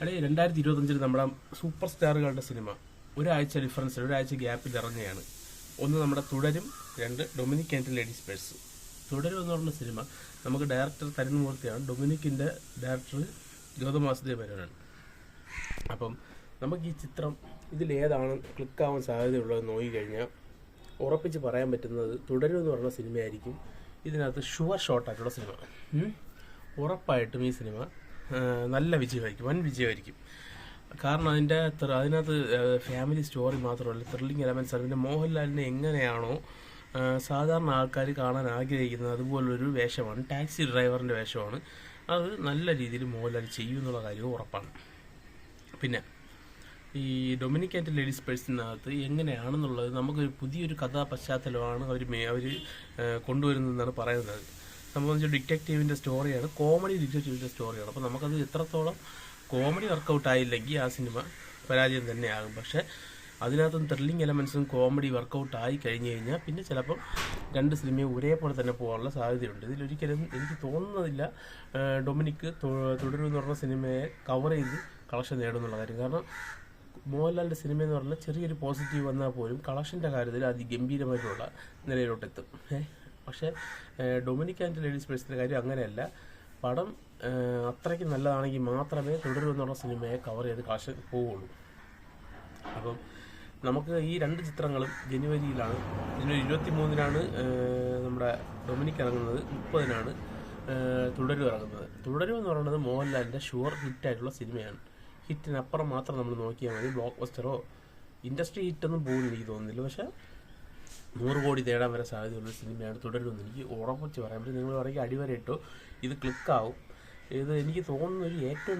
അതെ, 2025 നമ്മുടെ super സ്റ്റാറുകളുടെ cinema ഒരാഴ്ച ഡിഫറൻസിൽ, ഒരാഴ്ച ഗ്യാപ്പിൽ ഇറങ്ങുകയാണ്. ഒന്ന് നമ്മുടെ തുടരും, രണ്ട് ഡൊമിനിക് ആൻഡ് ലേഡീസ് പേഴ്സ്. തുടരും എന്ന് പറഞ്ഞ സിനിമ നമുക്ക് ഡയറക്ടർ തരുൺ മൂർത്തിയാണ്, ഡൊമിനിക്കിൻ്റെ ഡയറക്ടർ ഗൗതം വാസുദേവ് മേനോനാണ്. അപ്പം നമുക്ക് ഈ ചിത്രം ഇതിലേതാണ് ക്ലിക്കാവാൻ സാധ്യതയുള്ളതെന്ന് നോക്കിക്കഴിഞ്ഞാൽ ഉറപ്പിച്ച് പറയാൻ പറ്റുന്നത് തുടരും എന്ന് പറഞ്ഞ സിനിമയായിരിക്കും. ഇതിനകത്ത് ഷുവർ ഷോട്ടായിട്ടുള്ള സിനിമ. ഉറപ്പായിട്ടും ഈ സിനിമ നല്ല വിജയമായിരിക്കും, വൻ വിജയമായിരിക്കും. കാരണം അതിനകത്ത് ഫാമിലി സ്റ്റോറി മാത്രമല്ല, ത്രില്ലിംഗ് എലമെൻസ്. അതിൻ്റെ മോഹൻലാലിനെ എങ്ങനെയാണോ സാധാരണ ആൾക്കാർ കാണാൻ ആഗ്രഹിക്കുന്നത് അതുപോലൊരു വേഷമാണ്, ടാക്സി ഡ്രൈവറിൻ്റെ വേഷമാണ്. അത് നല്ല രീതിയിൽ മോഹൻലാൽ ചെയ്യുമെന്നുള്ള കാര്യവും ഉറപ്പാണ്. പിന്നെ ഈ ഡൊമിനിക് ആൻഡ് ലേഡീസ് പേഴ്സിനകത്ത് എങ്ങനെയാണെന്നുള്ളത് നമുക്കൊരു പുതിയൊരു കഥാ പശ്ചാത്തലമാണ് അവർ കൊണ്ടുവരുന്നതെന്നാണ് പറയുന്നത്. സംഭവം വെച്ചാൽ ഡിറ്റക്റ്റീവിൻ്റെ സ്റ്റോറിയാണ്, കോമഡി ഡിറ്റക്റ്റീവിൻ്റെ സ്റ്റോറിയാണ്. അപ്പോൾ നമുക്കത് എത്രത്തോളം കോമഡി വർക്കൗട്ട് ആയില്ലെങ്കിൽ ആ സിനിമ പരാജയം തന്നെയാകും. പക്ഷേ അതിനകത്തും ത്രില്ലിംഗ് എലമെൻസും കോമഡി വർക്കൗട്ട് ആയി കഴിഞ്ഞ് കഴിഞ്ഞാൽ പിന്നെ ചിലപ്പം രണ്ട് സിനിമയും ഒരേപോലെ തന്നെ പോകാനുള്ള സാധ്യതയുണ്ട്. ഇതിലൊരിക്കലും എനിക്ക് തോന്നുന്നതില്ല ഡൊമിനിക്ക് തുടരും എന്ന് പറഞ്ഞ സിനിമയെ കവർ ചെയ്ത് കളക്ഷൻ നേടുന്നുള്ള കാര്യം. കാരണം മോഹൻലാലിൻ്റെ സിനിമ എന്ന് പറഞ്ഞാൽ ചെറിയൊരു പോസിറ്റീവ് വന്നാൽ പോലും കളക്ഷൻ്റെ കാര്യത്തിൽ അതിഗംഭീരമായിട്ടുള്ള നിലയിലോട്ടെത്തും. പക്ഷേ ഡൊമിനിക് ആൻഡ് ലേഡീസ് പേഴ്സിൻ്റെ കാര്യം അങ്ങനെയല്ല. പടം അത്രയ്ക്ക് നല്ലതാണെങ്കിൽ മാത്രമേ തുടരും എന്ന് പറഞ്ഞ സിനിമയെ കവർ ചെയ്ത് കളക്ഷൻ പോവുള്ളൂ. അപ്പം നമുക്ക് ഈ രണ്ട് ചിത്രങ്ങളും ജനുവരിയിലാണ്, ജനുവരി 23-നാണ് നമ്മുടെ ഡൊമിനിക് ഇറങ്ങുന്നത്, 30-നാണ് തുടരും ഇറങ്ങുന്നത്. തുടരും എന്ന് പറയുന്നത് മോഹൻലാലിൻ്റെ ഷുവർ ഹിറ്റായിട്ടുള്ള സിനിമയാണ്. ഹിറ്റിനപ്പുറം മാത്രം നമ്മൾ നോക്കിയാൽ മതി. ബ്ലോക്ക് ബസ്റ്ററോ ഇൻഡസ്ട്രി ഹിറ്റൊന്നും പോകുന്നില്ല എനിക്ക് തോന്നുന്നില്ല. പക്ഷേ 100 കോടി തേടാൻ വരെ സാധ്യതയുള്ളൊരു സിനിമയാണ് തുടരുമെന്ന് എനിക്ക് ഉറപ്പിച്ച് പറയാൻ പറ്റും. നിങ്ങൾ പറയുക അടിവരെ ഇട്ടോ ഇത് ക്ലിക്കാവും. ഇത് എനിക്ക് തോന്നുന്ന ഒരു ഏറ്റവും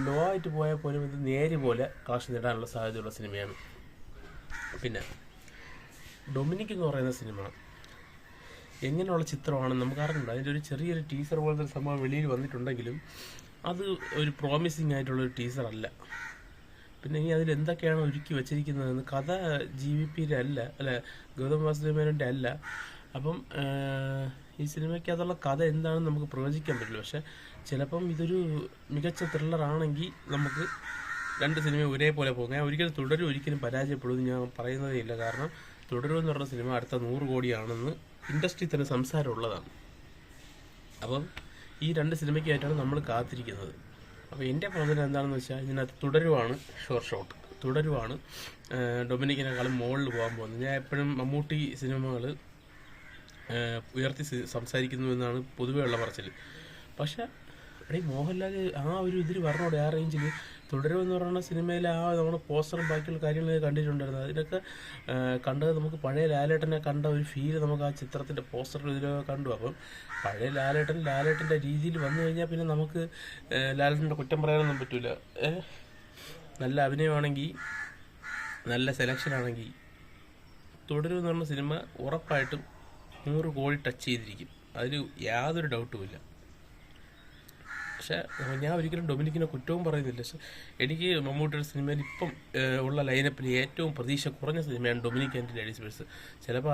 ലോ ആയിട്ട് പോയാൽ പോലും ഇത് നേരെ പോലെ കാശ് നേടാനുള്ള സാധ്യതയുള്ള സിനിമയാണ്. പിന്നെ ഡൊമിനിക് എന്ന് പറയുന്ന സിനിമ എങ്ങനെയുള്ള ചിത്രമാണെന്ന് നമുക്ക് അറിഞ്ഞിട്ടുണ്ട്. അതിൻ്റെ ഒരു ചെറിയൊരു ടീസർ പോലത്തെ സംഭവം വെളിയിൽ വന്നിട്ടുണ്ടെങ്കിലും അത് ഒരു പ്രോമിസിങ് ആയിട്ടുള്ളൊരു ടീസർ അല്ല. പിന്നെ ഇനി അതിൽ എന്തൊക്കെയാണ് ഒരുക്കി വെച്ചിരിക്കുന്നതെന്ന്, കഥ GVPയുടെ അല്ല ഗൗതം വാസുദേവ് മേനോൻ്റെ അല്ല. അപ്പം ഈ സിനിമയ്ക്ക് അതുള്ള കഥ എന്താണെന്ന് നമുക്ക് പ്രവചിക്കാൻ പറ്റില്ല. പക്ഷെ ചിലപ്പം ഇതൊരു മികച്ച ത്രില്ലറാണെങ്കിൽ നമുക്ക് രണ്ട് സിനിമ ഒരേപോലെ പോകും. ഞാൻ ഒരിക്കലും പരാജയപ്പെടുമെന്ന് ഞാൻ പറയുന്നതേ ഇല്ല. കാരണം തുടരും എന്ന് പറഞ്ഞ സിനിമ അടുത്ത 100 കോടിയാണെന്ന് ഇൻഡസ്ട്രി തന്നെ സംസാരമുള്ളതാണ്. അപ്പം ഈ രണ്ട് സിനിമയ്ക്കായിട്ടാണ് നമ്മൾ കാത്തിരിക്കുന്നത്. അപ്പോൾ എൻ്റെ പ്രവചനം എന്താണെന്ന് വെച്ചാൽ ഇതിനകത്ത് തുടരുവാണ് ഷോർട്ട് ഷോട്ട്, തുടരുവാണ് ഡൊമിനിക്കിനേക്കാളും മുകളിൽ പോകാൻ പോകുന്നത്. ഞാൻ എപ്പോഴും മമ്മൂട്ടി സിനിമകൾ ഉയർത്തി സംസാരിക്കുന്നു എന്നാണ് പൊതുവേ ഉള്ള പറച്ചിൽ. പക്ഷേ മോഹൻലാൽ ആ ഒരു ഇതിൽ പറഞ്ഞോടെ ആ റേഞ്ചിൽ തുടരുമെന്ന് പറയുന്ന സിനിമയിൽ ആ നമ്മുടെ പോസ്റ്ററും ബാക്കിയുള്ള കാര്യങ്ങളൊക്കെ കണ്ടിട്ടുണ്ടായിരുന്നു. അതിനൊക്കെ കണ്ടത് നമുക്ക് പഴയ ലാലേട്ടനെ കണ്ട ഒരു ഫീല് നമുക്ക് ആ ചിത്രത്തിൻ്റെ പോസ്റ്ററിൽ ഇതിലൊക്കെ കണ്ടു. അപ്പം പഴയ ലാലേട്ടൻ്റെ രീതിയിൽ വന്നു കഴിഞ്ഞാൽ പിന്നെ നമുക്ക് ലാലേട്ടൻ്റെ കുറ്റം പറയാനൊന്നും പറ്റില്ല. നല്ല അഭിനയമാണെങ്കിൽ, നല്ല സെലക്ഷനാണെങ്കിൽ തുടരും എന്ന് പറഞ്ഞ സിനിമ ഉറപ്പായിട്ടും 100 കോടി ടച്ച് ചെയ്തിരിക്കും. അതിൽ യാതൊരു ഡൗട്ടുമില്ല. പക്ഷേ ഞാൻ ഒരിക്കലും ഡൊമിനിക്കിനെ കുറ്റവും പറയുന്നില്ല. പക്ഷെ എനിക്ക് മമ്മൂട്ടിയുടെ സിനിമയിൽ ഇപ്പം ഉള്ള ലൈനപ്പിൽ ഏറ്റവും പ്രതീക്ഷ കുറഞ്ഞ സിനിമയാണ് ഡൊമിനിക് ആൻഡ് ലേഡീസ് പേഴ്സ്. ചിലപ്പോൾ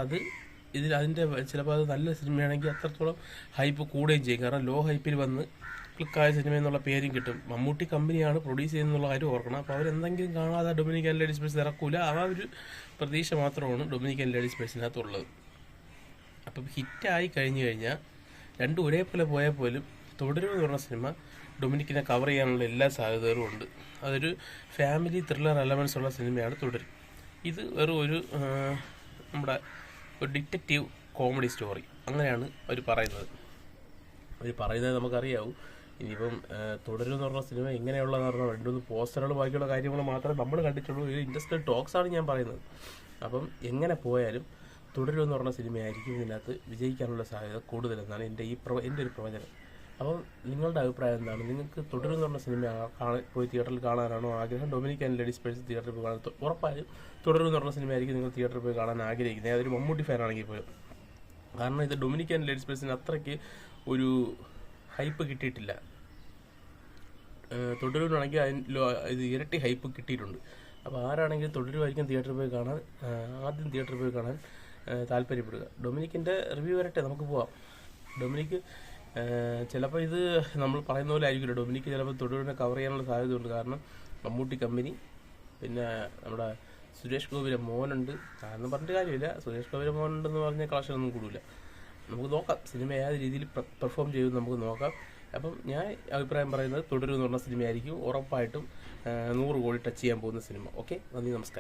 അത് നല്ല സിനിമയാണെങ്കിൽ അത്രത്തോളം ഹൈപ്പ് കൂടുകയും ചെയ്യും. കാരണം ലോ ഹൈപ്പിൽ വന്ന് ക്ലിക്കായ സിനിമ എന്നുള്ള പേരും കിട്ടും. മമ്മൂട്ടി കമ്പനിയാണ് പ്രൊഡ്യൂസ് ചെയ്യുന്നുള്ള കാര്യം ഓർക്കണം. അപ്പോൾ അവരെന്തെങ്കിലും കാണാതെ ഡൊമിനിക് ആൻഡ് ലേഡീസ് പേഴ്സ് ഇറക്കൂല. ആ ഒരു പ്രതീക്ഷ മാത്രമാണ് ഡൊമിനിക് ആൻഡ് ലേഡീസ് പേഴ്സിനകത്തുള്ളത്. അപ്പം ഹിറ്റായി കഴിഞ്ഞ് കഴിഞ്ഞാൽ രണ്ടും ഒരേപോലെ പോയാൽ പോലും തുടരും എന്ന് പറഞ്ഞ സിനിമ ഡൊമിനിക്കിനെ കവർ ചെയ്യാനുള്ള എല്ലാ സാധ്യതകളും ഉണ്ട്. അതൊരു ഫാമിലി ത്രില്ലർ എലമെൻസ് ഉള്ള സിനിമയാണ് തുടരും. ഇത് വെറും ഒരു നമ്മുടെ ഒരു ഡിറ്റക്റ്റീവ് കോമഡി സ്റ്റോറി അങ്ങനെയാണ് അവർ പറയുന്നത് നമുക്കറിയാവും. ഇനിയിപ്പം തുടരും എന്ന് പറഞ്ഞ സിനിമ എങ്ങനെയുള്ളതെന്ന് പറഞ്ഞാൽ രണ്ടൊന്ന് പോസ്റ്ററുകൾ ബാക്കിയുള്ള കാര്യങ്ങൾ മാത്രമേ നമ്മൾ കണ്ടിട്ടുള്ളൂ. ഒരു ഇൻഡസ്ട്രിയൽ ടോക്സാണ് ഞാൻ പറയുന്നത്. അപ്പം എങ്ങനെ പോയാലും തുടരും എന്ന് പറഞ്ഞ സിനിമയായിരിക്കും ഇതിനകത്ത് വിജയിക്കാനുള്ള സാധ്യത കൂടുതലെന്നാണ് എൻ്റെ ഒരു പ്രവചനം. അപ്പോൾ നിങ്ങളുടെ അഭിപ്രായം എന്താണ്? നിങ്ങൾക്ക് തുടരും എന്ന് പറഞ്ഞ സിനിമ പോയി തിയേറ്ററിൽ കാണാനാണോ ആഗ്രഹം? ഡൊമിനിക് ആൻഡ് ലേഡീസ് പേഴ്സ് തിയേറ്ററിൽ പോയി കാണാൻ ഉറപ്പായും തുടരും എന്ന് പറഞ്ഞ സിനിമയായിരിക്കും നിങ്ങൾ തിയേറ്ററിൽ പോയി കാണാൻ ആഗ്രഹിക്കുന്നത്. അതൊരു മമ്മൂട്ടി ഫാനാണെങ്കിൽ പോലും. കാരണം ഇത് ഡൊമിനിക് ആൻഡ് ലേഡീസ് പേഴ്സിന് അത്രയ്ക്ക് ഒരു ഹൈപ്പ് കിട്ടിയിട്ടില്ല. തുടരുവാണെങ്കിൽ ഇത് ഇരട്ടി ഹൈപ്പ് കിട്ടിയിട്ടുണ്ട്. അപ്പോൾ ആരാണെങ്കിലും തുടരുമായിരിക്കും തിയേറ്ററിൽ പോയി കാണാൻ ആദ്യം തിയേറ്ററിൽ പോയി കാണാൻ താല്പര്യപ്പെടുക. ഡൊമിനിക്കിൻ്റെ റിവ്യൂ വരട്ടെ, നമുക്ക് പോവാം. ഡൊമിനിക്ക് ചിലപ്പോൾ ഇത് നമ്മൾ പറയുന്ന പോലെ ആയിരിക്കില്ല. ഡൊമിനിക്ക് ചിലപ്പോൾ തുടരിനെ കവർ ചെയ്യാനുള്ള സാധ്യതയുണ്ട്. കാരണം മമ്മൂട്ടി കമ്പനി, പിന്നെ നമ്മുടെ സുരേഷ് ഗോപിയുടെ മോനുണ്ട്. കാരണം പറഞ്ഞിട്ട് കാര്യമില്ല, സുരേഷ് ഗോപിയുടെ മോനുണ്ടെന്ന് പറഞ്ഞാൽ കളക്ഷനൊന്നും കൂടില്ല. നമുക്ക് നോക്കാം സിനിമ ഏത് രീതിയിൽ പെർഫോം ചെയ്യുമെന്ന് നമുക്ക് നോക്കാം. അപ്പം ഞാൻ അഭിപ്രായം പറയുന്നത് തുടരും എന്ന് പറഞ്ഞ സിനിമയായിരിക്കും ഉറപ്പായിട്ടും 100 കോടി ടച്ച് ചെയ്യാൻ പോകുന്ന സിനിമ. ഓക്കെ, നന്ദി, നമസ്കാരം.